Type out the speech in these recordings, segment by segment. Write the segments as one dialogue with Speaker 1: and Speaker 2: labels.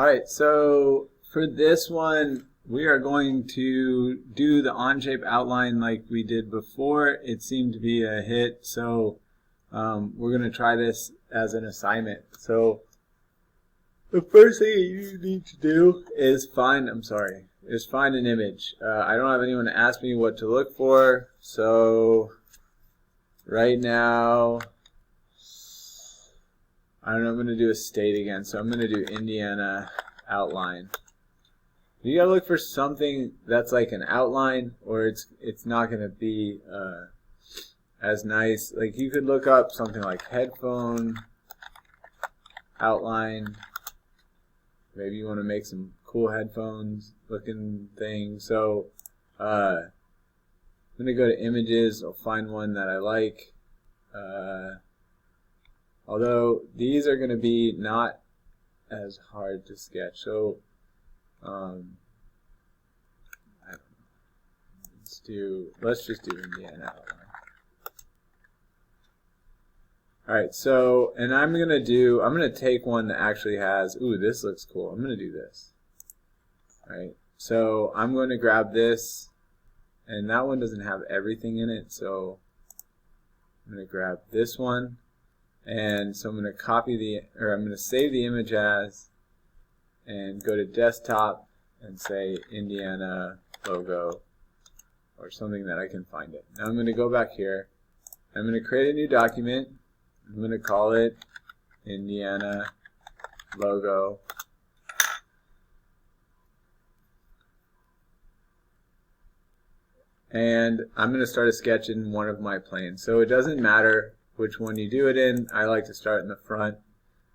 Speaker 1: Alright, so for this one, we are going to do the Onshape outline like we did before. It seemed to be a hit, so we're going to try this as an assignment. So the first thing you need to do is find an image. I don't have anyone to ask me what to look for, so right now, I don't know, I'm going to do a state again, so I'm going to do Indiana outline. You got to look for something that's like an outline, or it's not going to be as nice. Like you could look up something like headphone outline. Maybe you want to make some cool headphones looking things. So I'm going to go to images. I'll find one that I like. Although these are going to be not as hard to sketch. So I don't know. Let's just do Indiana outline. Alright, so, and I'm going to take one that actually has, ooh, this looks cool. I'm going to do this. Alright, so I'm going to grab this, and that one doesn't have everything in it, so I'm going to grab this one, and so I'm going to save the image as, and go to desktop, and say Indiana logo, or something that I can find it. Now I'm going to go back here. I'm going to create a new document. I'm going to call it Indiana logo. And I'm going to start a sketch in one of my planes. So it doesn't matter which one you do it in. I like to start in the front,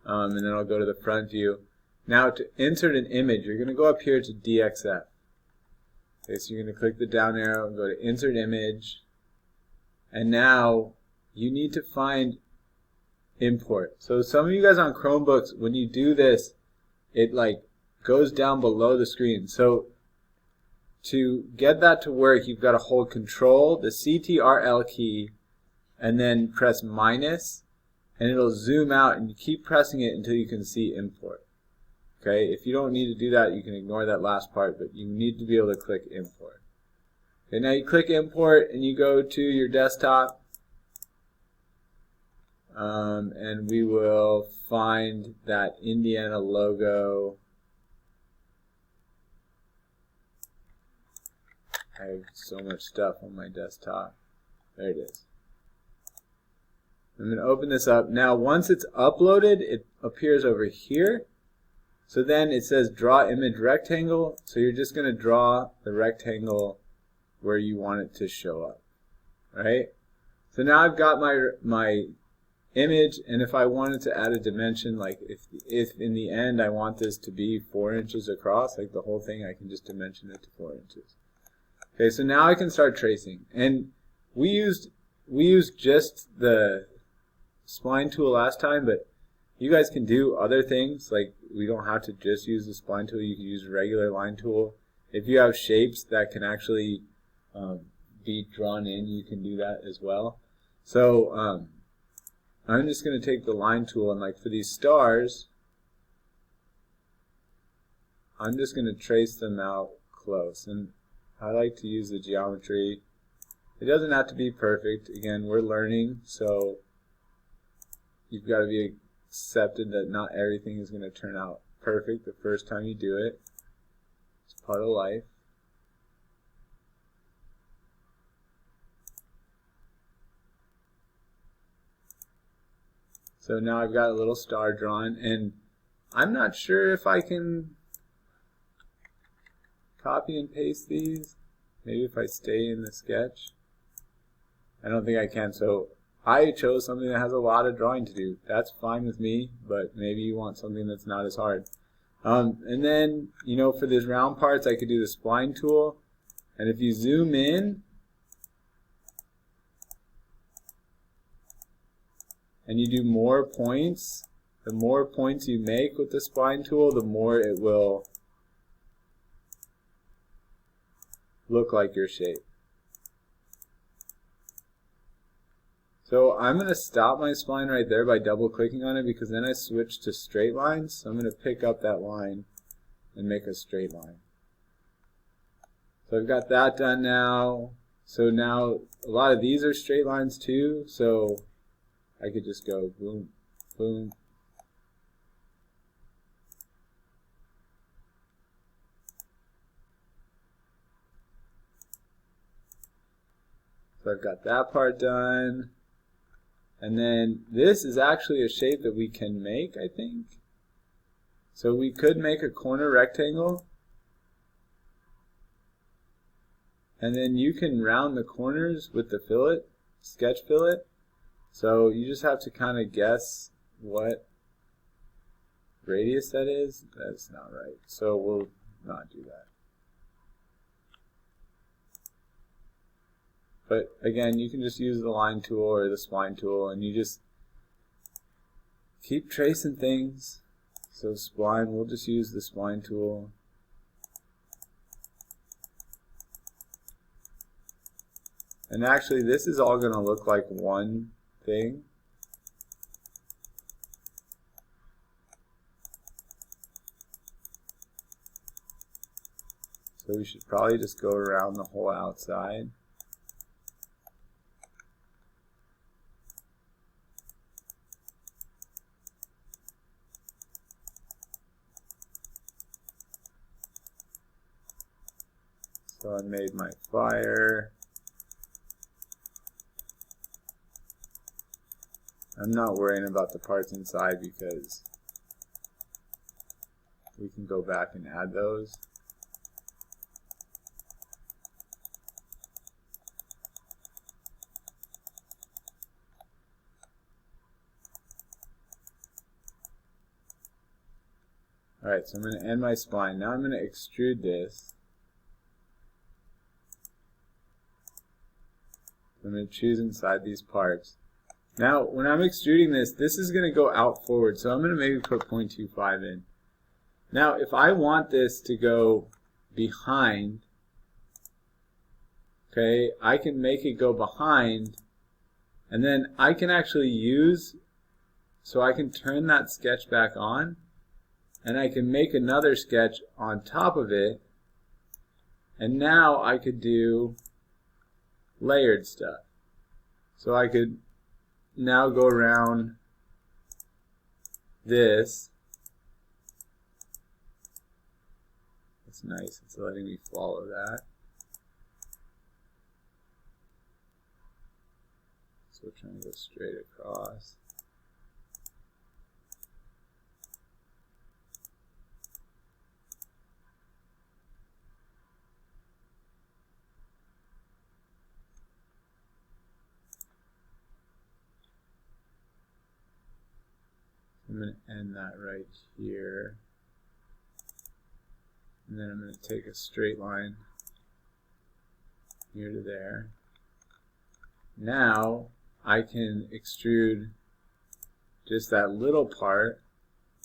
Speaker 1: and then I'll go to the front view. Now to insert an image, you're going to go up here to DXF. Okay, so you're going to click the down arrow and go to Insert Image. And now you need to find Import. So some of you guys on Chromebooks, when you do this, it like goes down below the screen. So to get that to work, you've got to hold Control, the CTRL key, and then press minus, and it'll zoom out, and you keep pressing it until you can see Import. Okay, if you don't need to do that, you can ignore that last part, but you need to be able to click Import. Okay, now you click Import, and you go to your desktop, and we will find that Indiana logo. I have so much stuff on my desktop. There it is. I'm going to open this up. Now once it's uploaded, it appears over here. So then it says draw image rectangle. So you're just going to draw the rectangle where you want it to show up. Right? So now I've got my image, and if I wanted to add a dimension, like if in the end I want this to be 4 inches across, like the whole thing, I can just dimension it to 4 inches. Okay, so now I can start tracing. And we used just the spline tool last time, but you guys can do other things. Like we don't have to just use the spline tool. You can use a regular line tool. If you have shapes that can actually be drawn in, you can do that as well. So I'm just going to take the line tool, and like for these stars, I'm just going to trace them out close. And I like to use the geometry. It doesn't have to be perfect. Again, we're learning, so you've got to be accepted that not everything is going to turn out perfect the first time you do it. It's part of life. So now I've got a little star drawn, and I'm not sure if I can copy and paste these. Maybe if I stay in the sketch. I don't think I can, so I chose something that has a lot of drawing to do. That's fine with me, but maybe you want something that's not as hard. And then, you know, for these round parts, I could do the spline tool, and if you zoom in, and you do more points, the more points you make with the spline tool, the more it will look like your shape. So I'm going to stop my spline right there by double clicking on it, because then I switch to straight lines. So I'm going to pick up that line and make a straight line. So I've got that done now. So now a lot of these are straight lines too, so I could just go boom, boom. So I've got that part done. And then this is actually a shape that we can make, I think. So we could make a corner rectangle. And then you can round the corners with the fillet, sketch fillet. So you just have to kind of guess what radius that is. That's not right. So we'll not do that. But again, you can just use the line tool or the spline tool, and you just keep tracing things. So spline, we'll just use the spline tool. And actually, this is all going to look like one thing. So we should probably just go around the whole outside. So I made my fire. I'm not worrying about the parts inside because we can go back and add those. Alright, so I'm going to end my spline. Now I'm going to extrude this. I'm going to choose inside these parts. Now, when I'm extruding this, this is going to go out forward, so I'm going to maybe put 0.25 in. Now, if I want this to go behind, okay, I can make it go behind, and then I can actually use, so I can turn that sketch back on, and I can make another sketch on top of it, and now I could do layered stuff. So I could now go around this. It's nice, it's letting me follow that. So we're trying to go straight across. I'm going to end that right here. And then I'm going to take a straight line here to there. Now I can extrude just that little part.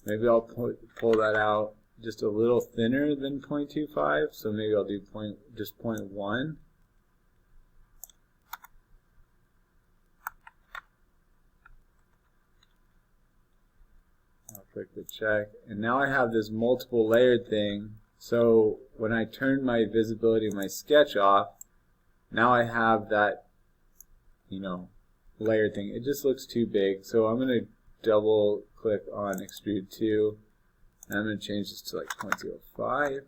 Speaker 1: Maybe I'll pull that out just a little thinner than 0.25. So maybe I'll do just 0.1. Click the check, and now I have this multiple layered thing. So when I turn my visibility of my sketch off, now I have that, layered thing. It just looks too big, so I'm going to double click on extrude 2, and I'm going to change this to like 0.05.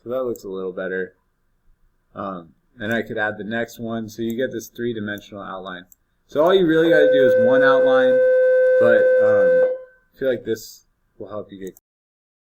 Speaker 1: So that looks a little better. And I could add the next one, so you get this three-dimensional outline. So all you really got to do is one outline. But I feel like this will help you get